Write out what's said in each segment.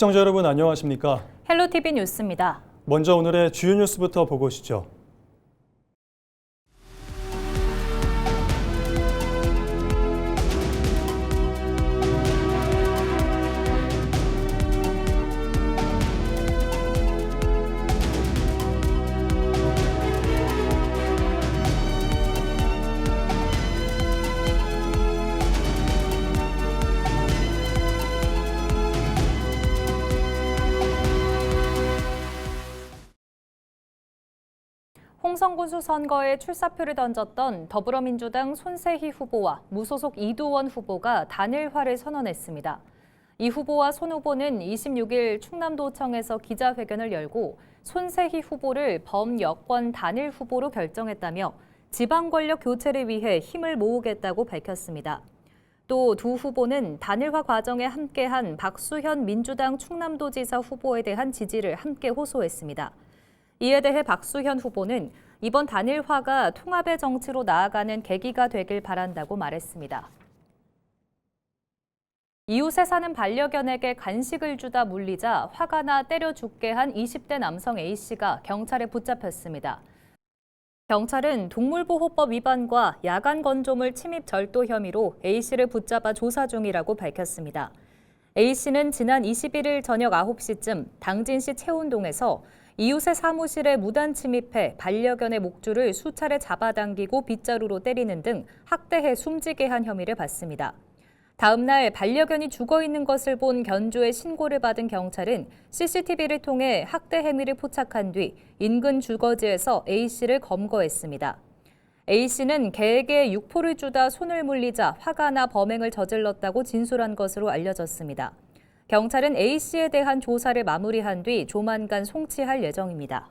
시청자 여러분 안녕하십니까? 헬로티비 뉴스입니다. 먼저 오늘의 주요 뉴스부터 보고 오시죠. 홍성군수 선거에 출사표를 던졌던 더불어민주당 손세희 후보와 무소속 이두원 후보가 단일화를 선언했습니다. 이 후보와 손 후보는 26일 충남도청에서 기자회견을 열고 손세희 후보를 범여권 단일 후보로 결정했다며 지방 권력 교체를 위해 힘을 모으겠다고 밝혔습니다. 또 두 후보는 단일화 과정에 함께한 박수현 민주당 충남도지사 후보에 대한 지지를 함께 호소했습니다. 이에 대해 박수현 후보는 이번 단일화가 통합의 정치로 나아가는 계기가 되길 바란다고 말했습니다. 이웃에 사는 반려견에게 간식을 주다 물리자 화가 나 때려 죽게 한 20대 남성 A씨가 경찰에 붙잡혔습니다. 경찰은 동물보호법 위반과 야간 건조물 침입 절도 혐의로 A씨를 붙잡아 조사 중이라고 밝혔습니다. A씨는 지난 21일 저녁 9시쯤 당진시 채운동에서 이웃의 사무실에 무단 침입해 반려견의 목줄을 수차례 잡아당기고 빗자루로 때리는 등 학대해 숨지게 한 혐의를 받습니다. 다음 날 반려견이 죽어 있는 것을 본 견주의 신고를 받은 경찰은 CCTV를 통해 학대 행위를 포착한 뒤 인근 주거지에서 A씨를 검거했습니다. A씨는 개에게 육포를 주다 손을 물리자 화가 나 범행을 저질렀다고 진술한 것으로 알려졌습니다. 경찰은 A씨에 대한 조사를 마무리한 뒤 조만간 송치할 예정입니다.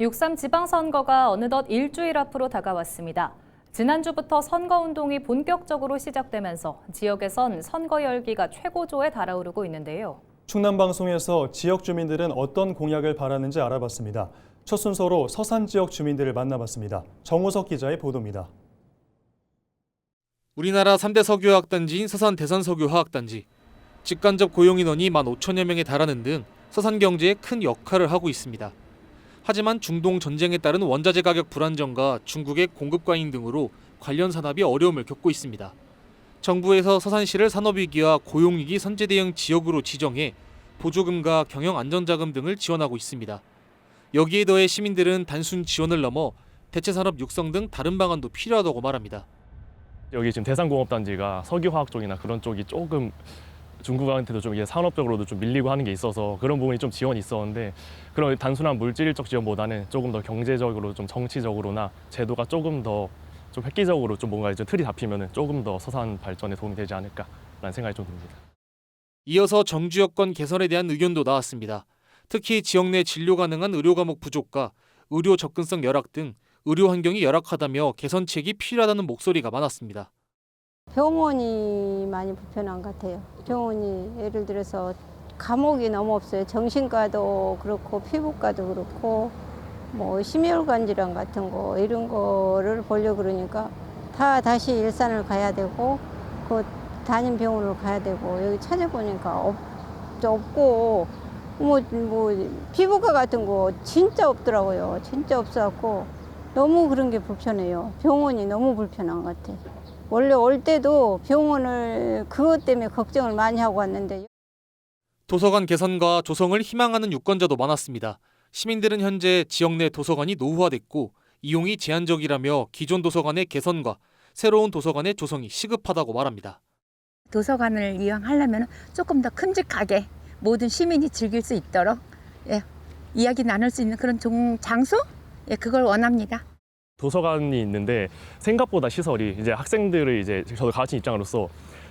6.3 지방선거가 어느덧 일주일 앞으로 다가왔습니다. 지난주부터 선거운동이 본격적으로 시작되면서 지역에선 선거 열기가 최고조에 달아오르고 있는데요. 충남방송에서 지역 주민들은 어떤 공약을 바라는지 알아봤습니다. 첫 순서로 서산 지역 주민들을 만나봤습니다. 정우석 기자의 보도입니다. 우리나라 3대 석유화학단지인 서산 대산석유화학단지. 직간접 고용인원이 15,000여 명에 달하는 등 서산 경제에 큰 역할을 하고 있습니다. 하지만 중동 전쟁에 따른 원자재 가격 불안정과 중국의 공급 과잉 등으로 관련 산업이 어려움을 겪고 있습니다. 정부에서 서산시를 산업위기와 고용위기 선제 대응 지역으로 지정해 보조금과 경영안전자금 등을 지원하고 있습니다. 여기에 더해 시민들은 단순 지원을 넘어 대체산업 육성 등 다른 방안도 필요하다고 말합니다. 여기 지금 대산공업단지가 석유화학 쪽이나 그런 쪽이 조금 중국한테도 좀 이게 산업적으로도 좀 밀리고 하는 게 있어서 그런 부분이 좀 지원이 있었는데 그런 단순한 물질적 지원보다는 조금 더 경제적으로 좀 정치적으로나 제도가 조금 더 좀 획기적으로 좀 뭔가 이제 틀이 잡히면은 조금 더 서산 발전에 도움이 되지 않을까라는 생각이 좀 듭니다. 이어서 정주 여건 개선에 대한 의견도 나왔습니다. 특히 지역 내 진료 가능한 의료 과목 부족과 의료 접근성 열악 등 의료 환경이 열악하다며 개선책이 필요하다는 목소리가 많았습니다. 병원이 많이 불편한 것 같아요. 병원이 예를 들어서 과목이 너무 없어요. 정신과도 그렇고 피부과도 그렇고 뭐 심혈관 질환 같은 거 이런 거를 보려고 그러니까 다 다시 일산을 가야 되고 그 담임 병원으로 가야 되고 여기 찾아보니까 없고 뭐 피부과 같은 거 진짜 없더라고요. 진짜 없어갖고 너무 그런 게 불편해요. 병원이 너무 불편한 것 같아요. 원래 올 때도 병원을 그것 때문에 걱정을 많이 하고 왔는데. 도서관 개선과 조성을 희망하는 유권자도 많았습니다. 시민들은 현재 지역 내 도서관이 노후화됐고 이용이 제한적이라며 기존 도서관의 개선과 새로운 도서관의 조성이 시급하다고 말합니다. 도서관을 이용하려면 조금 더 큼직하게 모든 시민이 즐길 수 있도록 이야기 나눌 수 있는 그런 장소? 그걸 원합니다. 도서관이 있는데 생각보다 시설이 이제 학생들을 이제 저도 가르친 입장으로서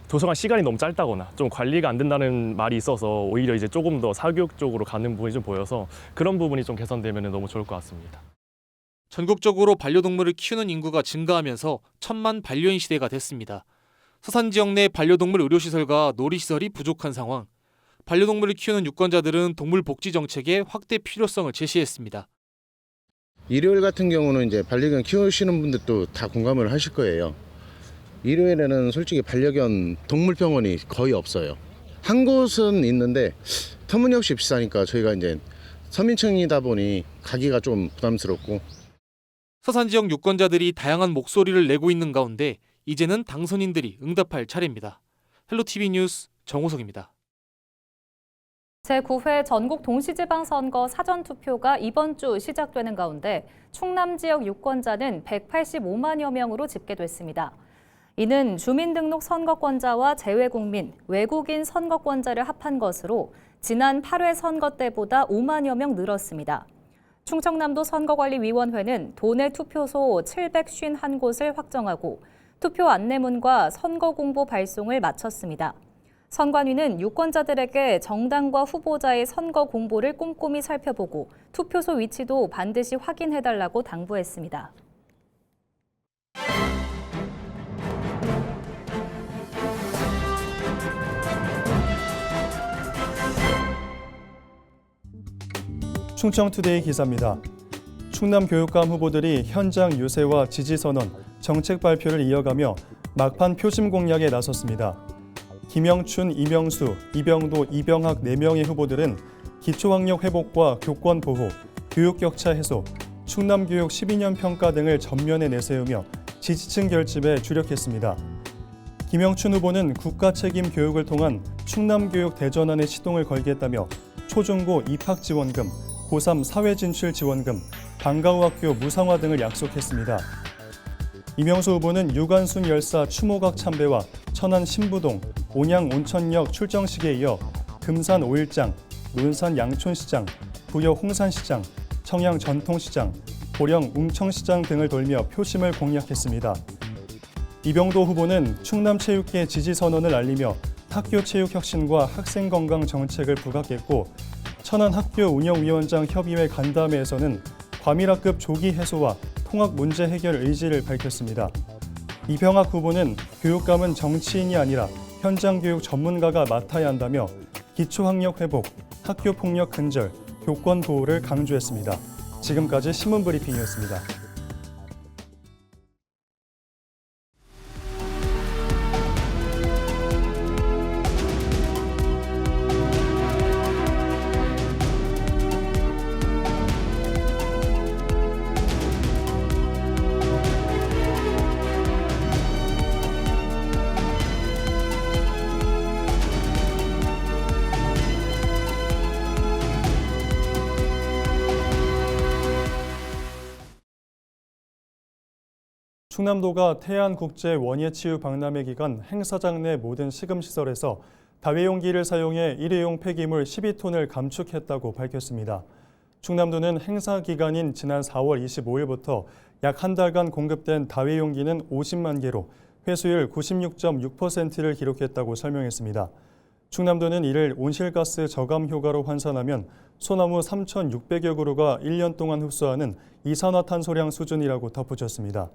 도서관 시간이 너무 짧다거나 좀 관리가 안 된다는 말이 있어서 오히려 이제 조금 더 사교육 쪽으로 가는 부분이 좀 보여서 그런 부분이 좀 개선되면 너무 좋을 것 같습니다. 전국적으로 반려동물을 키우는 인구가 증가하면서 1000만 반려인 시대가 됐습니다. 서산 지역 내 반려동물 의료시설과 놀이시설이 부족한 상황. 반려동물을 키우는 유권자들은 동물복지 정책의 확대 필요성을 제시했습니다. 일요일 같은 경우는 이제 반려견 키우시는 분들도 다 공감을 하실 거예요. 일요일에는 솔직히 반려견 동물병원이 거의 없어요. 한 곳은 있는데 터무니없이 비싸니까 저희가 이제 서민층이다 보니 가기가 좀 부담스럽고. 서산 지역 유권자들이 다양한 목소리를 내고 있는 가운데 이제는 당선인들이 응답할 차례입니다. 헬로티비 뉴스 정호석입니다. 제9회 전국 동시지방선거 사전투표가 이번 주 시작되는 가운데 충남 지역 유권자는 185만여 명으로 집계됐습니다. 이는 주민등록 선거권자와 재외국민, 외국인 선거권자를 합한 것으로 지난 8회 선거 때보다 5만여 명 늘었습니다. 충청남도 선거관리위원회는 도내 투표소 751곳을 확정하고 투표 안내문과 선거 공보 발송을 마쳤습니다. 선관위는 유권자들에게 정당과 후보자의 선거 공보를 꼼꼼히 살펴보고 투표소 위치도 반드시 확인해달라고 당부했습니다. 충청투데이 기사입니다. 충남 교육감 후보들이 현장 유세와 지지선언, 정책 발표를 이어가며 막판 표심 공략에 나섰습니다. 김영춘, 이명수, 이병도, 이병학 4명의 후보들은 기초학력 회복과 교권 보호, 교육 격차 해소, 충남교육 12년 평가 등을 전면에 내세우며 지지층 결집에 주력했습니다. 김영춘 후보는 국가 책임 교육을 통한 충남교육 대전환에 시동을 걸겠다며 초중고 입학 지원금, 고3 사회진출 지원금, 방과후 학교 무상화 등을 약속했습니다. 이명수 후보는 유관순 열사 추모각 참배와 천안 신부동, 온양 온천역 출정식에 이어 금산 5일장, 논산 양촌시장, 부여 홍산시장, 청양 전통시장, 보령 웅청시장 등을 돌며 표심을 공략했습니다. 이병도 후보는 충남체육회 지지선언을 알리며 학교체육혁신과 학생건강 정책을 부각했고 천안 학교운영위원장 협의회 간담회에서는 과밀학급 조기 해소와 통학 문제 해결 의지를 밝혔습니다. 이병학 후보는 교육감은 정치인이 아니라 현장 교육 전문가가 맡아야 한다며 기초학력 회복, 학교 폭력 근절, 교권 보호를 강조했습니다. 지금까지 신문브리핑이었습니다. 충남도가 태안국제 원예치유 박람회 기간 행사장 내 모든 시금시설에서 다회용기를 사용해 일회용 폐기물 12톤을 감축했다고 밝혔습니다. 충남도는 행사 기간인 지난 4월 25일부터 약 한 달간 공급된 다회용기는 50만 개로 회수율 96.6%를 기록했다고 설명했습니다. 충남도는 이를 온실가스 저감 효과로 환산하면 소나무 3,600여 그루가 1년 동안 흡수하는 이산화탄소량 수준이라고 덧붙였습니다.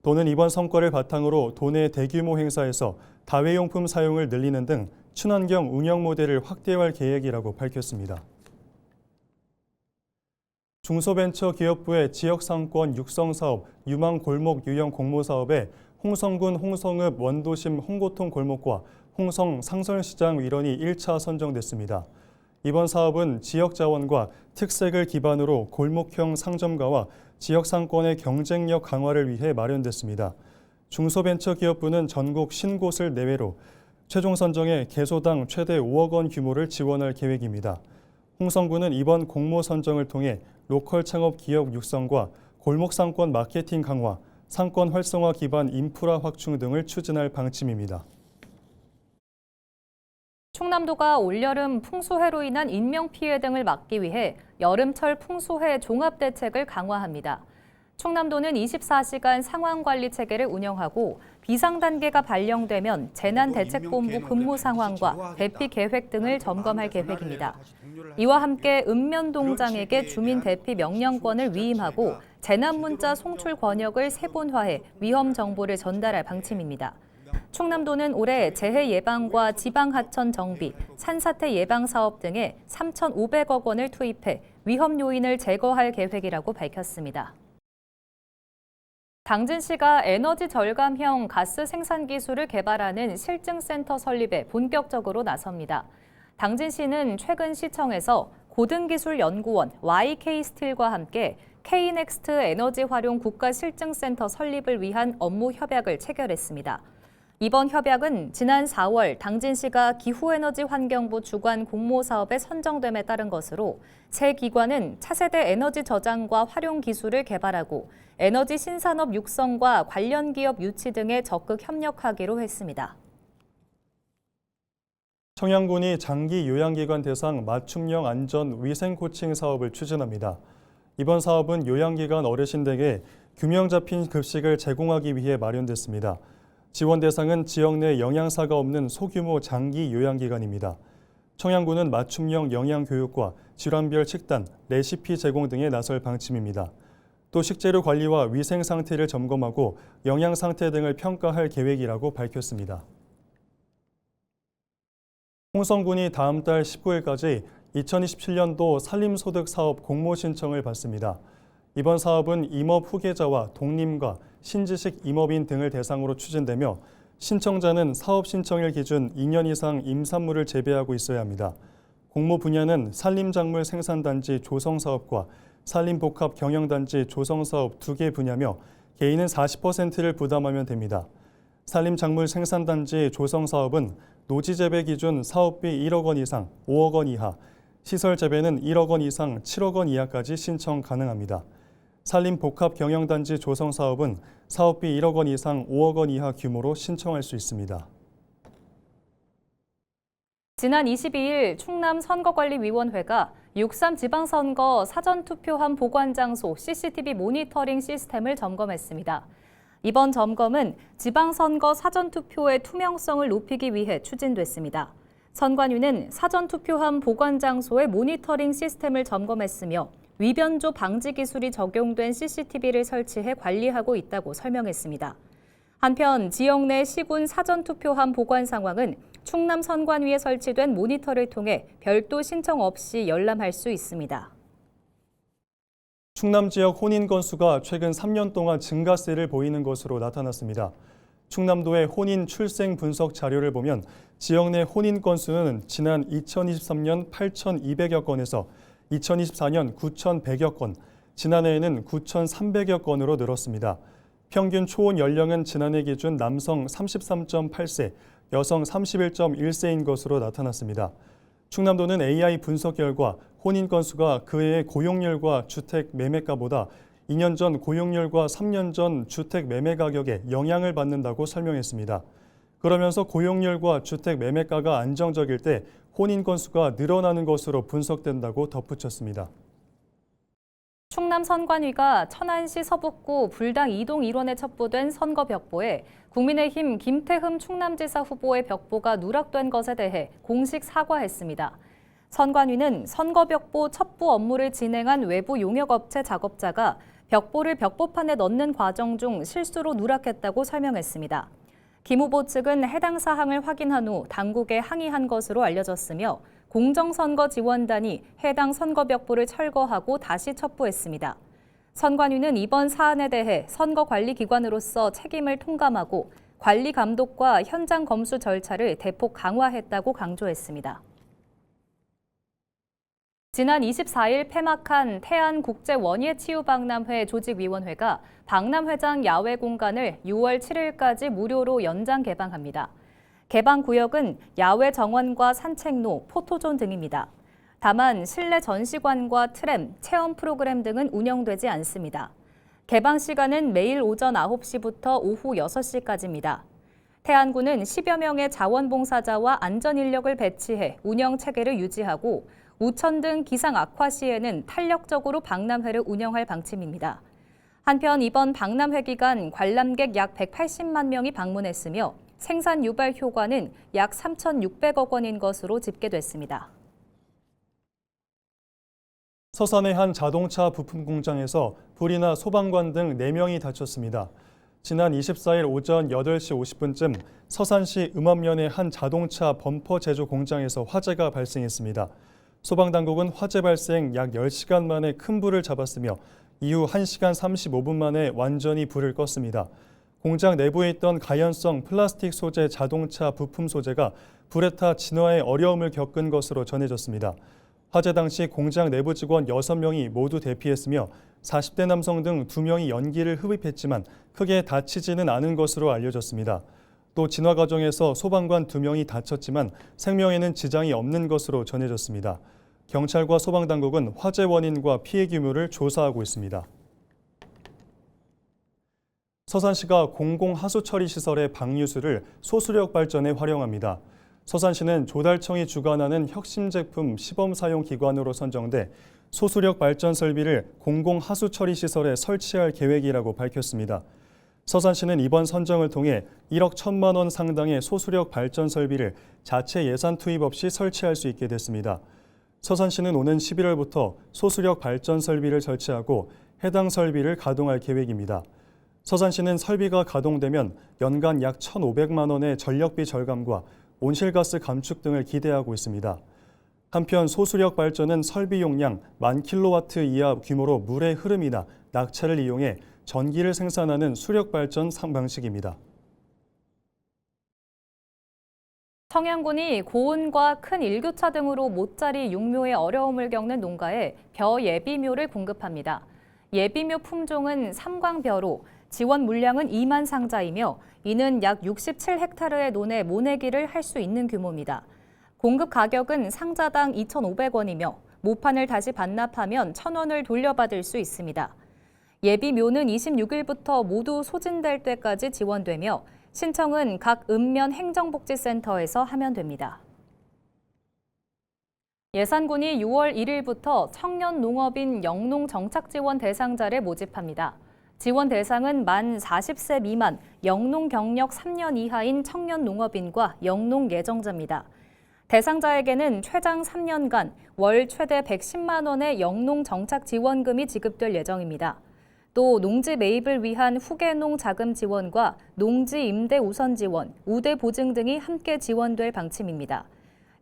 도는 이번 성과를 바탕으로 도내 대규모 행사에서 다회용품 사용을 늘리는 등 친환경 운영 모델을 확대할 계획이라고 밝혔습니다. 중소벤처기업부의 지역상권 육성사업 유망골목 유형 공모사업에 홍성군 홍성읍 원도심 홍고통 골목과 홍성 상설시장 위원이 1차 선정됐습니다. 이번 사업은 지역자원과 특색을 기반으로 골목형 상점가와 지역 상권의 경쟁력 강화를 위해 마련됐습니다. 중소벤처기업부는 전국 50곳을 내외로 최종 선정에 개소당 최대 5억 원 규모를 지원할 계획입니다. 홍성군은 이번 공모 선정을 통해 로컬 창업 기업 육성과 골목 상권 마케팅 강화, 상권 활성화 기반 인프라 확충 등을 추진할 방침입니다. 충남도가 올여름 풍수해로 인한 인명피해 등을 막기 위해 여름철 풍수해 종합대책을 강화합니다. 충남도는 24시간 상황관리 체계를 운영하고 비상단계가 발령되면 재난대책본부 근무 상황과 대피 계획 등을 점검할 계획입니다. 이와 함께 읍면동장에게 주민 대피 명령권을 위임하고 재난문자 송출 권역을 세분화해 위험 정보를 전달할 방침입니다. 충남도는 올해 재해 예방과 지방하천 정비, 산사태 예방 사업 등에 3,500억 원을 투입해 위험 요인을 제거할 계획이라고 밝혔습니다. 당진시가 에너지 절감형 가스 생산 기술을 개발하는 실증센터 설립에 본격적으로 나섭니다. 당진시는 최근 시청에서 고등기술연구원 YK스틸과 함께 K넥스트 에너지 활용 국가실증센터 설립을 위한 업무 협약을 체결했습니다. 이번 협약은 지난 4월 당진시가 기후에너지환경부 주관 공모사업에 선정됨에 따른 것으로 새 기관은 차세대 에너지 저장과 활용 기술을 개발하고 에너지 신산업 육성과 관련 기업 유치 등에 적극 협력하기로 했습니다. 청양군이 장기 요양기관 대상 맞춤형 안전 위생 코칭 사업을 추진합니다. 이번 사업은 요양기관 어르신들에게 균형 잡힌 급식을 제공하기 위해 마련됐습니다. 지원 대상은 지역 내 영양사가 없는 소규모 장기 요양기관입니다. 청양군은 맞춤형 영양교육과 질환별 식단, 레시피 제공 등에 나설 방침입니다. 또 식재료 관리와 위생 상태를 점검하고 영양 상태 등을 평가할 계획이라고 밝혔습니다. 홍성군이 다음 달 19일까지 2027년도 산림소득사업 공모 신청을 받습니다. 이번 사업은 임업 후계자와 독림과 신지식 임업인 등을 대상으로 추진되며 신청자는 사업 신청일 기준 2년 이상 임산물을 재배하고 있어야 합니다. 공모 분야는 산림작물 생산단지 조성사업과 산림복합 경영단지 조성사업 2개 분야며 개인은 40%를 부담하면 됩니다. 산림작물 생산단지 조성사업은 노지재배 기준 사업비 1억 원 이상 5억 원 이하, 시설 재배는 1억 원 이상 7억 원 이하까지 신청 가능합니다. 산림복합 경영단지 조성사업은 사업비 1억 원 이상 5억 원 이하 규모로 신청할 수 있습니다. 지난 22일 충남선거관리위원회가 6.3 지방선거 사전투표함 보관장소 CCTV 모니터링 시스템을 점검했습니다. 이번 점검은 지방선거 사전투표의 투명성을 높이기 위해 추진됐습니다. 선관위는 사전투표함 보관장소의 모니터링 시스템을 점검했으며 위변조 방지 기술이 적용된 CCTV를 설치해 관리하고 있다고 설명했습니다. 한편 지역 내 시군 사전투표함 보관 상황은 충남 선관위에 설치된 모니터를 통해 별도 신청 없이 열람할 수 있습니다. 충남 지역 혼인 건수가 최근 3년 동안 증가세를 보이는 것으로 나타났습니다. 충남도의 혼인 출생 분석 자료를 보면 지역 내 혼인 건수는 지난 2023년 8,200여 건에서 2024년 9,100여 건, 지난해에는 9,300여 건으로 늘었습니다. 평균 초혼 연령은 지난해 기준 남성 33.8세, 여성 31.1세인 것으로 나타났습니다. 충남도는 AI 분석 결과 혼인 건수가 그해의 고용률과 주택 매매가보다 2년 전 고용률과 3년 전 주택 매매 가격에 영향을 받는다고 설명했습니다. 그러면서 고용률과 주택 매매가가 안정적일 때 혼인 건수가 늘어나는 것으로 분석된다고 덧붙였습니다. 충남 선관위가 천안시 서북구 불당 2동 1원에 첩부된 선거 벽보에 국민의힘 김태흠 충남지사 후보의 벽보가 누락된 것에 대해 공식 사과했습니다. 선관위는 선거 벽보 첩부 업무를 진행한 외부 용역업체 작업자가 벽보를 벽보판에 넣는 과정 중 실수로 누락했다고 설명했습니다. 김 후보 측은 해당 사항을 확인한 후 당국에 항의한 것으로 알려졌으며 공정선거지원단이 해당 선거벽보를 철거하고 다시 첩부했습니다. 선관위는 이번 사안에 대해 선거관리기관으로서 책임을 통감하고 관리 감독과 현장 검수 절차를 대폭 강화했다고 강조했습니다. 지난 24일 폐막한 태안국제원예치유박람회 조직위원회가 박람회장 야외 공간을 6월 7일까지 무료로 연장 개방합니다. 개방 구역은 야외 정원과 산책로, 포토존 등입니다. 다만 실내 전시관과 트램, 체험 프로그램 등은 운영되지 않습니다. 개방 시간은 매일 오전 9시부터 오후 6시까지입니다. 태안군은 10여 명의 자원봉사자와 안전인력을 배치해 운영 체계를 유지하고 우천 등 기상 악화 시에는 탄력적으로 박람회를 운영할 방침입니다. 한편 이번 박람회 기간 관람객 약 180만 명이 방문했으며 생산 유발 효과는 약 3,600억 원인 것으로 집계됐습니다. 서산의 한 자동차 부품 공장에서 불이나 소방관 등 4명이 다쳤습니다. 지난 24일 오전 8시 50분쯤 서산시 음암면의 한 자동차 범퍼 제조 공장에서 화재가 발생했습니다. 소방당국은 화재 발생 약 10시간 만에 큰 불을 잡았으며 이후 1시간 35분 만에 완전히 불을 껐습니다. 공장 내부에 있던 가연성 플라스틱 소재 자동차 부품 소재가 불에 타 진화에 어려움을 겪은 것으로 전해졌습니다. 화재 당시 공장 내부 직원 6명이 모두 대피했으며 40대 남성 등 2명이 연기를 흡입했지만 크게 다치지는 않은 것으로 알려졌습니다. 또 진화 과정에서 소방관 2명이 다쳤지만 생명에는 지장이 없는 것으로 전해졌습니다. 경찰과 소방당국은 화재 원인과 피해 규모를 조사하고 있습니다. 서산시가 공공하수처리시설의 방류수를 소수력 발전에 활용합니다. 서산시는 조달청이 주관하는 혁신 제품 시범 사용 기관으로 선정돼 소수력 발전 설비를 공공하수처리시설에 설치할 계획이라고 밝혔습니다. 서산시는 이번 선정을 통해 1억 1천만 원 상당의 소수력 발전 설비를 자체 예산 투입 없이 설치할 수 있게 됐습니다. 서산시는 오는 11월부터 소수력 발전 설비를 설치하고 해당 설비를 가동할 계획입니다. 서산시는 설비가 가동되면 연간 약 1,500만 원의 전력비 절감과 온실가스 감축 등을 기대하고 있습니다. 한편 소수력 발전은 설비 용량 1000kW 이하 규모로 물의 흐름이나 낙차를 이용해 전기를 생산하는 수력 발전 방식입니다. 청양군이 고온과 큰 일교차 등으로 모짜리 육묘의 어려움을 겪는 농가에 벼 예비묘를 공급합니다. 예비묘 품종은 삼광벼로 지원 물량은 2만 상자이며 이는 약 67헥타르의 논에 모내기를 할 수 있는 규모입니다. 공급 가격은 상자당 2,500원이며 모판을 다시 반납하면 1,000원을 돌려받을 수 있습니다. 예비묘는 26일부터 모두 소진될 때까지 지원되며 신청은 각 읍면 행정복지센터에서 하면 됩니다. 예산군이 6월 1일부터 청년 농업인 영농 정착 지원 대상자를 모집합니다. 지원 대상은 만 40세 미만, 영농 경력 3년 이하인 청년 농업인과 영농 예정자입니다. 대상자에게는 최장 3년간 월 최대 110만 원의 영농 정착 지원금이 지급될 예정입니다. 또 농지 매입을 위한 후계농 자금 지원과 농지 임대 우선 지원, 우대 보증 등이 함께 지원될 방침입니다.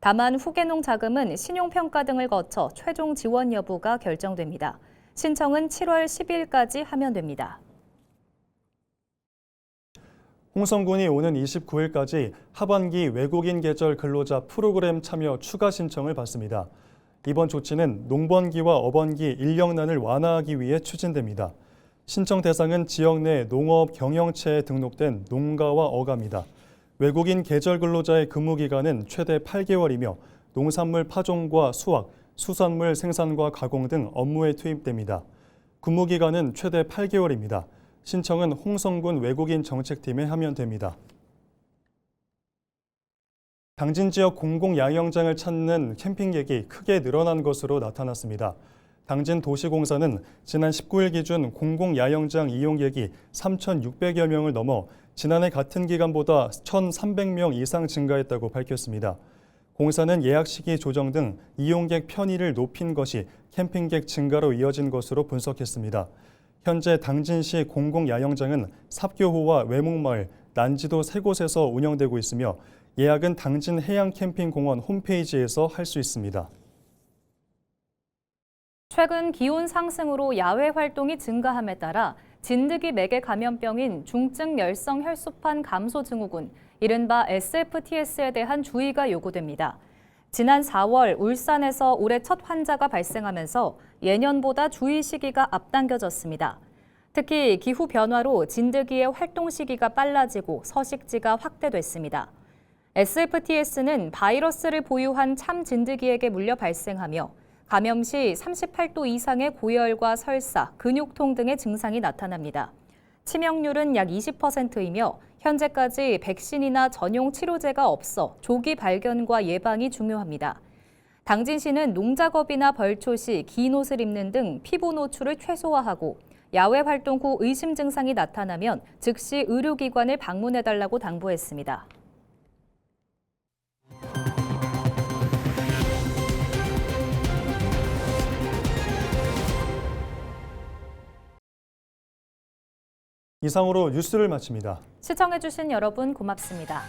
다만 후계농 자금은 신용평가 등을 거쳐 최종 지원 여부가 결정됩니다. 신청은 7월 10일까지 하면 됩니다. 홍성군이 오는 29일까지 하반기 외국인 계절 근로자 프로그램 참여 추가 신청을 받습니다. 이번 조치는 농번기와 어번기 인력난을 완화하기 위해 추진됩니다. 신청 대상은 지역 내 농업 경영체에 등록된 농가와 어가입니다. 외국인 계절 근로자의 근무 기간은 최대 8개월이며 농산물 파종과 수확, 수산물 생산과 가공 등 업무에 투입됩니다. 근무 기간은 최대 8개월입니다. 신청은 홍성군 외국인 정책팀에 하면 됩니다. 당진 지역 공공야영장을 찾는 캠핑객이 크게 늘어난 것으로 나타났습니다. 당진 도시공사는 지난 19일 기준 공공야영장 이용객이 3,600여 명을 넘어 지난해 같은 기간보다 1,300명 이상 증가했다고 밝혔습니다. 공사는 예약 시기 조정 등 이용객 편의를 높인 것이 캠핑객 증가로 이어진 것으로 분석했습니다. 현재 당진시 공공야영장은 삽교호와 외목마을, 난지도 3곳에서 운영되고 있으며 예약은 당진 해양캠핑공원 홈페이지에서 할 수 있습니다. 최근 기온 상승으로 야외 활동이 증가함에 따라 진드기 매개 감염병인 중증 열성 혈소판 감소 증후군, 이른바 SFTS에 대한 주의가 요구됩니다. 지난 4월 울산에서 올해 첫 환자가 발생하면서 예년보다 주의 시기가 앞당겨졌습니다. 특히 기후 변화로 진드기의 활동 시기가 빨라지고 서식지가 확대됐습니다. SFTS는 바이러스를 보유한 참 진드기에게 물려 발생하며 감염 시 38도 이상의 고열과 설사, 근육통 등의 증상이 나타납니다. 치명률은 약 20%이며 현재까지 백신이나 전용 치료제가 없어 조기 발견과 예방이 중요합니다. 당진시는 농작업이나 벌초 시 긴 옷을 입는 등 피부 노출을 최소화하고 야외 활동 후 의심 증상이 나타나면 즉시 의료기관을 방문해달라고 당부했습니다. 이상으로 뉴스를 마칩니다. 시청해주신 여러분 고맙습니다.